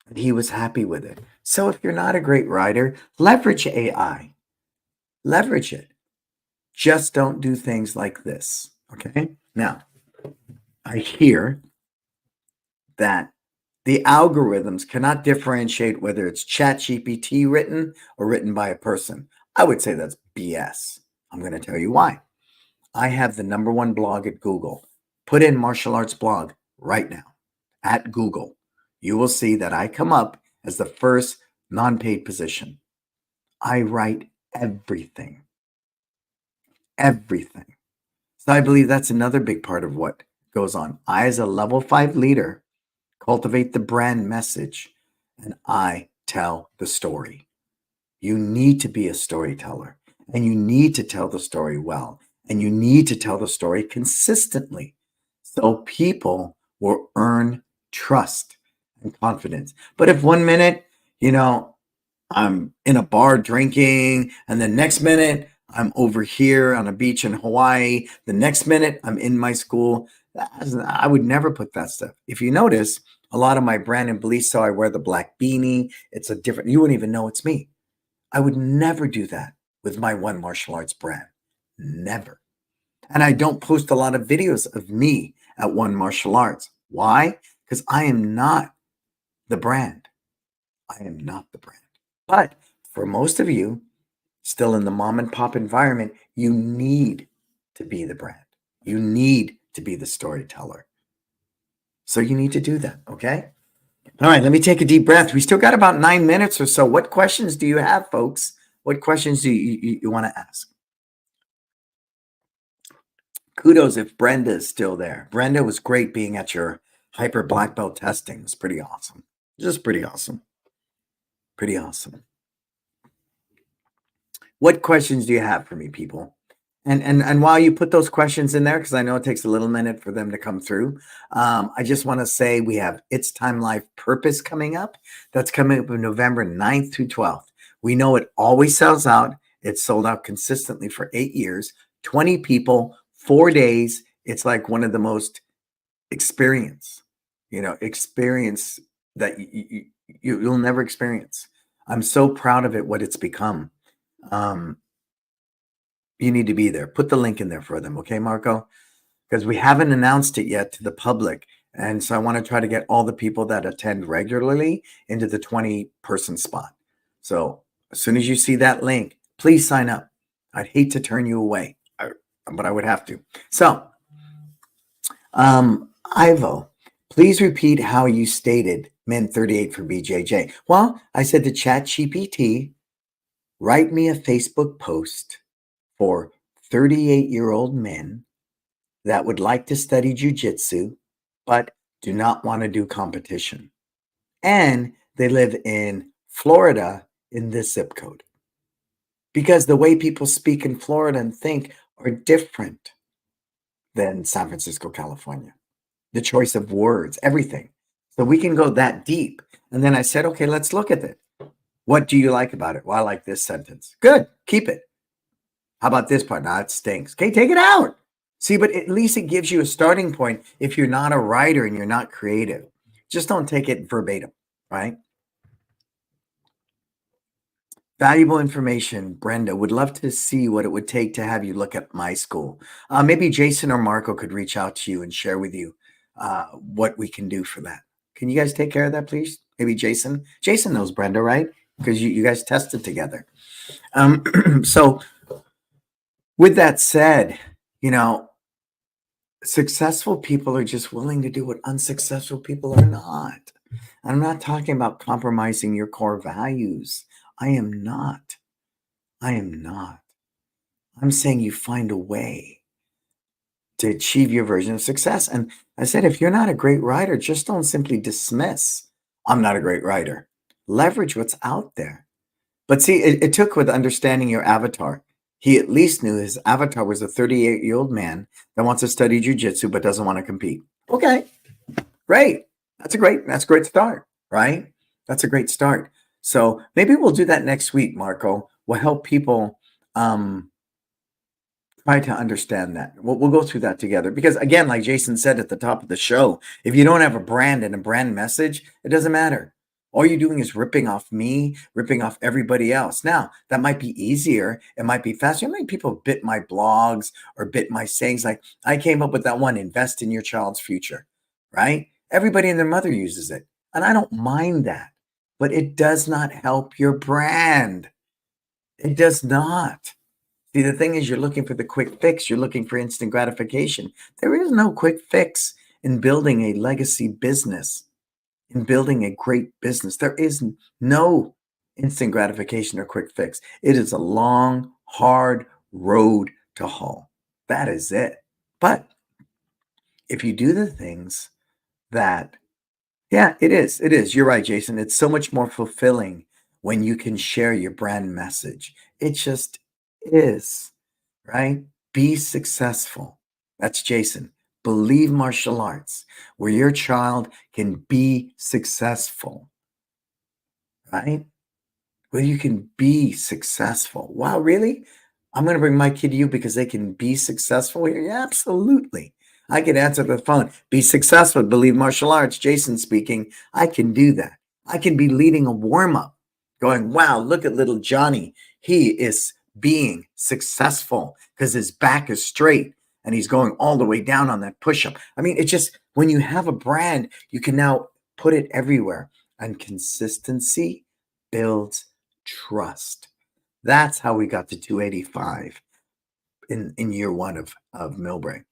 And he was happy with it. So if you're not a great writer, leverage AI. Leverage it. Just don't do things like this. Okay. Now, I hear that the algorithms cannot differentiate whether it's ChatGPT written or written by a person. I would say that's BS. I'm going to tell you why. I have the #1 blog at Google. Put in martial arts blog right now at Google. You will see that I come up as the first non-paid position. I write everything, everything. So I believe that's another big part of what goes on. I, as a level 5 leader, cultivate the brand message and I tell the story. You need to be a storyteller and you need to tell the story well and you need to tell the story consistently so people will earn trust and confidence. But if 1 minute, I'm in a bar drinking, and the next minute I'm over here on a beach in Hawaii, the next minute I'm in my school, I would never put that stuff. If you notice, a lot of my Brannon Beliso, I wear the black beanie. It's a different, you wouldn't even know it's me. I would never do that with my One Martial Arts brand. Never. And I don't post a lot of videos of me at One Martial Arts. Why? Because I am not the brand. I am not the brand. But for most of you, still in the mom and pop environment, you need to be the brand. You need to be the storyteller. So you need to do that, okay? All right, let me take a deep breath. We still got about 9 minutes or so. What questions do you have, folks? What questions do you want to ask? Kudos if Brenda is still there. Brenda was great being at your hyper black belt testing. It's pretty awesome. Just pretty awesome. Pretty awesome. What questions do you have for me, people? And while you put those questions in there, because I know it takes a little minute for them to come through, I just want to say we have It's Time Life Purpose coming up. That's coming up on November 9th through 12th. We know it always sells out. It's sold out consistently for 8 years, 20 people, 4 days. It's like one of the most experience that you'll never experience. I'm so proud of it, what it's become. You need to be there. Put the link in there for them, okay, Marco? Because we haven't announced it yet to the public. And so I want to try to get all the people that attend regularly into the 20-person spot. So as soon as you see that link, please sign up. I'd hate to turn you away, but I would have to. So, Ivo, please repeat how you stated Men 38 for BJJ. Well, I said to ChatGPT, write me a Facebook post for 38-year-old men that would like to study jujitsu, but do not want to do competition. And they live in Florida in this zip code. Because the way people speak in Florida and think are different. than San Francisco, California. The choice of words, everything. So we can go that deep. And then I said, okay, let's look at it. What do you like about it? Well, I like this sentence. Good, keep it. How about this part? Nah, it stinks. Okay, take it out. See, but at least it gives you a starting point if you're not a writer and you're not creative. Just don't take it verbatim, right? Valuable information, Brenda. Would love to see what it would take to have you look at my school. Maybe Jason or Marco could reach out to you and share with you what we can do for that. Can you guys take care of that, please? Maybe Jason. Jason knows Brenda, right? Because you guys tested together. So, with that said, you know, successful people are just willing to do what unsuccessful people are not. I'm not talking about compromising your core values. I am not. I am not. I'm saying you find a way to achieve your version of success. And I said, if you're not a great writer, just don't simply dismiss, I'm not a great writer. Leverage what's out there. But see, it took with understanding your avatar. He at least knew his avatar was a 38-year-old man that wants to study jujitsu but doesn't want to compete. Okay, great. That's a great start, right? That's a great start. So maybe we'll do that next week, Marco. We'll help people try to understand that. We'll go through that together because, again, like Jason said at the top of the show, if you don't have a brand and a brand message, it doesn't matter. All you're doing is ripping off me, ripping off everybody else. Now, that might be easier. It might be faster. How many people bit my blogs or bit my sayings? Like, I came up with that one, invest in your child's future, right? Everybody and their mother uses it. And I don't mind that. But it does not help your brand. It does not. See, the thing is, you're looking for the quick fix. You're looking for instant gratification. There is no quick fix in building a legacy business, in building a great business. There is no instant gratification or quick fix. It is a long, hard road to haul. That is it. But if you do the things that, yeah, it is. It is. You're right, Jason. It's so much more fulfilling when you can share your brand message. It just is. Right? Be successful. That's Jason. Believe martial arts, where your child can be successful. Right? Where you can be successful. Wow, really? I'm going to bring my kid to you because they can be successful here? Yeah, absolutely. I can answer the phone. Be successful. Believe martial arts. Jason speaking. I can do that. I can be leading a warm up, going, wow, look at little Johnny. He is being successful because his back is straight and he's going all the way down on that push up. I mean, it's just when you have a brand, you can now put it everywhere. And consistency builds trust. That's how we got to 285 in year one of Millbrae.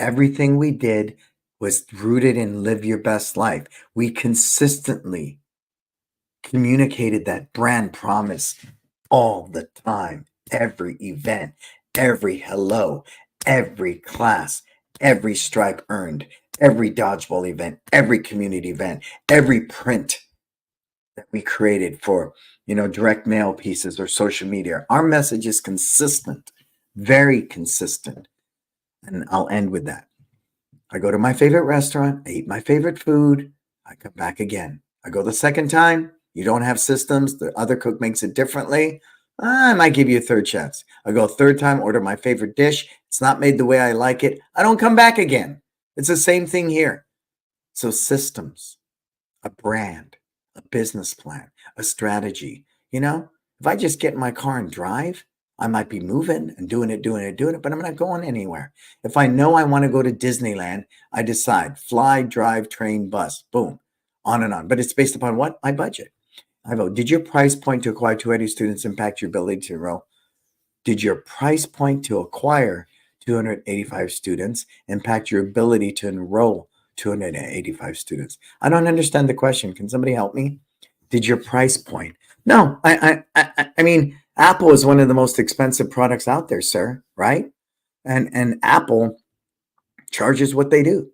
Everything we did was rooted in live your best life. We consistently communicated that brand promise all the time, every event, every hello, every class, every stripe earned, every dodgeball event, every community event, every print that we created for, direct mail pieces or social media. Our message is consistent, very consistent. And I'll end with that. I go to my favorite restaurant, I eat my favorite food, I come back again. I go the second time, you don't have systems, the other cook makes it differently, I might give you a third chance. I go a third time, order my favorite dish, it's not made the way I like it, I don't come back again. It's the same thing here. So systems, a brand, a business plan, a strategy. If I just get in my car and drive, I might be moving and doing it, but I'm not going anywhere. If I know I want to go to Disneyland, I decide fly, drive, train, bus, boom, on and on. But it's based upon what? My budget. I vote. Did your price point to acquire 280 students impact your ability to enroll? Did your price point to acquire 285 students impact your ability to enroll 285 students? I don't understand the question. Can somebody help me? Did your price point? No, I mean, Apple is one of the most expensive products out there, sir, right? And Apple charges what they do.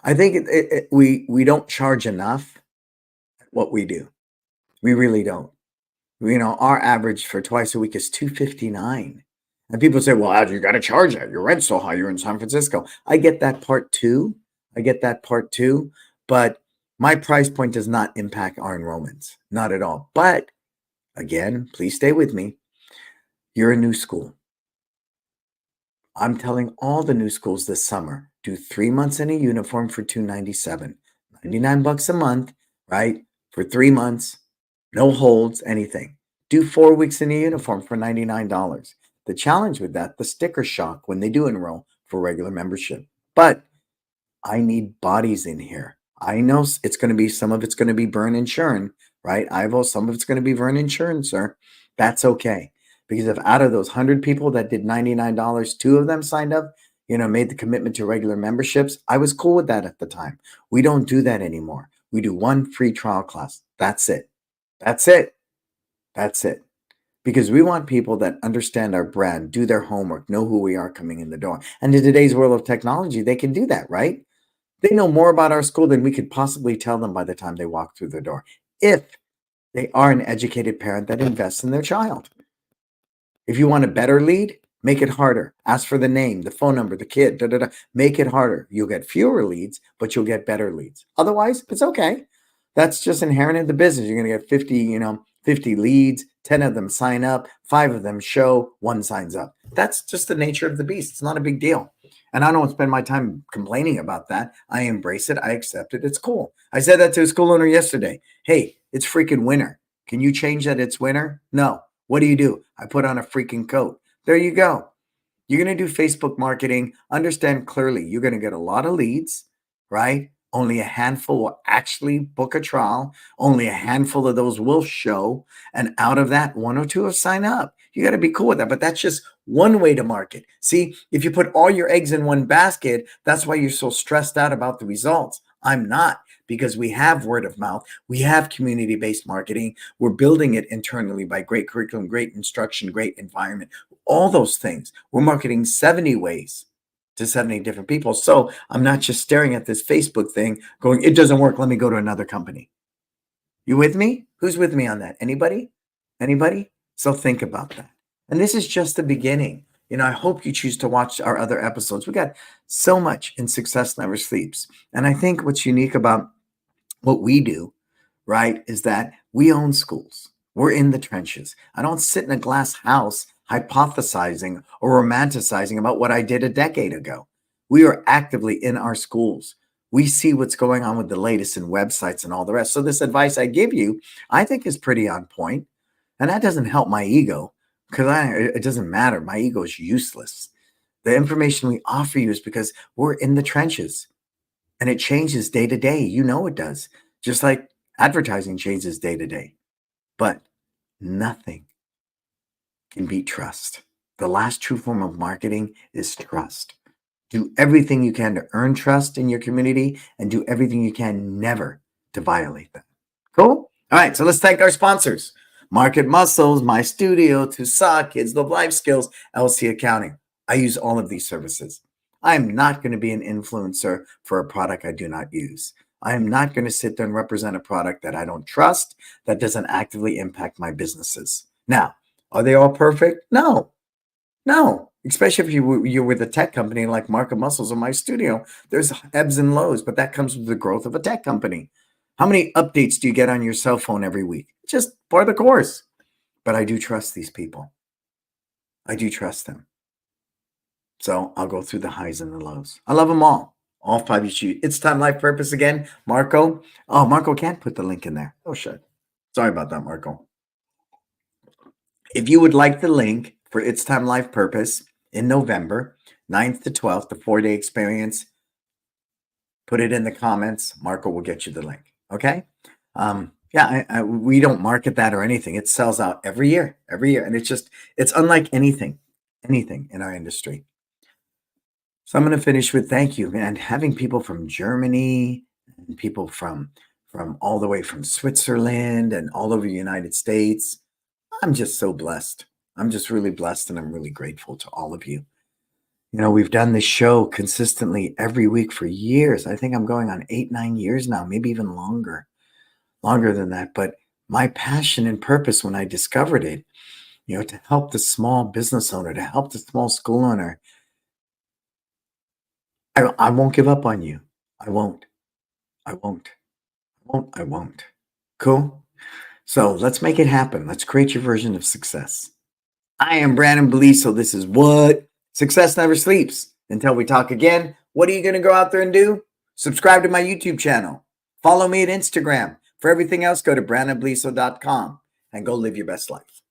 I think we don't charge enough what we do. We really don't. Our average for twice a week is $259. And people say, well, you got to charge that. Your rent's so high. You're in San Francisco. I get that part too. I get that part too. But my price point does not impact our enrollments. Not at all. But again, please stay with me. You're a new school. I'm telling all the new schools this summer, do 3 months in a uniform for $297, $99 a month, right? For 3 months, no holds, anything. Do 4 weeks in a uniform for $99. The challenge with that, the sticker shock when they do enroll for regular membership. But I need bodies in here. I know it's going to be, some of it's going to be burn and churn, right? Ivo, some of it's going to be burn and churn, sir. That's okay. Because if out of those 100 people that did $99, two of them signed up, made the commitment to regular memberships, I was cool with that at the time. We don't do that anymore. We do one free trial class. That's it. That's it. That's it. Because we want people that understand our brand, do their homework, know who we are coming in the door. And in today's world of technology, they can do that, right? They know more about our school than we could possibly tell them by the time they walk through the door, if they are an educated parent that invests in their child. If you want a better lead, make it harder. Ask for the name, the phone number, the kid, da, da, da. Make it harder. You'll get fewer leads, but you'll get better leads. Otherwise, it's okay. That's just inherent in the business. You're going to get 50 leads, 10 of them sign up, 5 of them show, 1 signs up. That's just the nature of the beast. It's not a big deal. And I don't spend my time complaining about that. I embrace it. I accept it. It's cool. I said that to a school owner yesterday. Hey, it's freaking winter. Can you change that it's winter? No. What do? I put on a freaking coat. There you go. You're going to do Facebook marketing. Understand clearly, you're going to get a lot of leads, right? Only a handful will actually book a trial. Only a handful of those will show. And out of that, 1 or 2 will sign up. You got to be cool with that. But that's just one way to market. See, if you put all your eggs in one basket, that's why you're so stressed out about the results. I'm not, because we have word of mouth. We have community-based marketing. We're building it internally by great curriculum, great instruction, great environment, all those things. We're marketing 70 ways to 70 different people. So I'm not just staring at this Facebook thing going, it doesn't work. Let me go to another company. You with me? Who's with me on that? Anybody? Anybody? So think about that. And this is just the beginning. I hope you choose to watch our other episodes. We got so much in Success Never Sleeps. And I think what's unique about what we do, right, is that we own schools. We're in the trenches. I don't sit in a glass house hypothesizing or romanticizing about what I did a decade ago. We are actively in our schools. We see what's going on with the latest in websites and all the rest. So this advice I give you, I think is pretty on point. And that doesn't help my ego, because it doesn't matter. My ego is useless. The information we offer you is because we're in the trenches. And it changes day to day. You know it does. Just like advertising changes day to day. But nothing can beat trust. The last true form of marketing is trust. Do everything you can to earn trust in your community, and do everything you can never to violate that. Cool? All right, so let's thank our sponsors. Market Muscles, My Studio, Tucson, Kids Love Life Skills, LC Accounting. I use all of these services. I am not going to be an influencer for a product I do not use. I am not going to sit there and represent a product that I don't trust, that doesn't actively impact my businesses. Now, are they all perfect? No. Especially if you're with a tech company like Market Muscles or My Studio, there's ebbs and lows, but that comes with the growth of a tech company. How many updates do you get on your cell phone every week? Just part of the course. But I do trust these people. I do trust them. So I'll go through the highs and the lows. I love them all. All 5 you choose. It's Time Life Purpose again. Marco. Oh, Marco can't put the link in there. Oh, shit. Sorry about that, Marco. If you would like the link for It's Time Life Purpose in November, 9th to 12th, the 4-day experience, put it in the comments. Marco will get you the link. Okay? We don't market that or anything. It sells out every year. And it's unlike anything in our industry. So I'm going to finish with thank you, man. Having people from Germany and people from all the way from Switzerland and all over the United States. I'm just so blessed. I'm just really blessed, and I'm really grateful to all of you. We've done this show consistently every week for years. I think I'm going on 8, 9 years now, maybe even longer than that. But my passion and purpose when I discovered it, to help the small business owner, to help the small school owner. I won't give up on you. I won't. I won't. I won't. I won't. Cool. So let's make it happen. Let's create your version of success. I am Brannon Beliso. This is What Success Never Sleeps. Until we talk again, what are you going to go out there and do? Subscribe to my YouTube channel. Follow me at Instagram. For everything else, go to brannonbeliso.com and go live your best life.